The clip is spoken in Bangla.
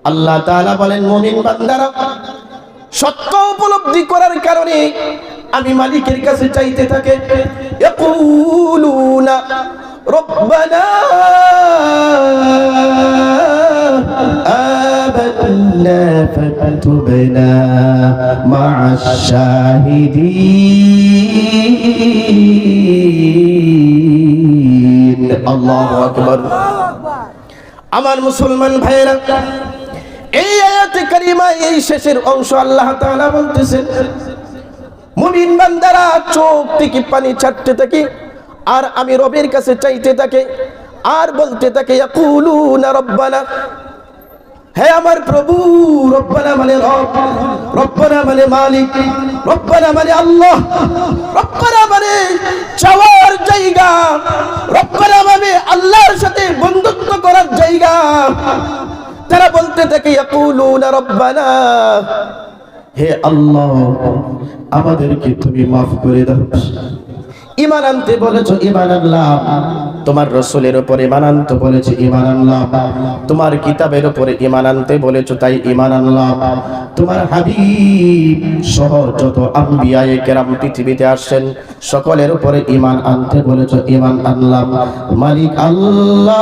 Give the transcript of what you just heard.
আল্লাহ তাআলা বলেন মুমিন বান্দারা সত্য উপলব্ধি করার কারণে আমি মালিকের কাছে চাইতে থাকে। ইয়াকুলুনা রব্বানা আমান্না ফাকতুবনা মা'আশ শাহিদিন। আল্লাহু আকবার। আমার মুসলমান ভাইরা, এই আয়াতে কারিমা এই শেষের অংশ আল্লাহ তাআলা বলতেছেন মুমিন বান্দারা চোখ থেকে পানি ছাড়তে থাকে আর আমি রবের কাছে চাইতে থাকে আর বলতে থাকে ইয়াকুলুনা রব্বানা, হে আমার প্রভু। রব্বানা মানে রব, রব্বানা মানে মালিক, রব্বানা মানে আল্লাহ, রব্বানা মানে চাওয়ার জায়গা, রব্বানা মানে আল্লাহর সাথে বন্ধুত্ব করার জায়গা। তারা বলতে থাকে ইয়াকুলুনা রব্বানা, হে আল্লাহ আমাদেরকে তুমি মাফ করে দাও। ঈমান আনতে বলেছো, ঈমান আনলাম। তোমার রাসূলের উপরে ঈমান আনতে বলেছো, ঈমান আনলাম। তোমার কিতাবের উপরে ঈমান আনতে বলেছো, তাই ঈমান আনলাম। তোমার হাবিব সহ যত আম্বিয়ায়ে কেরাম পৃথিবীতে আসেন সকলের উপরে ঈমান আনতে বলেছো, ঈমান আনলাম। মালিক আল্লাহ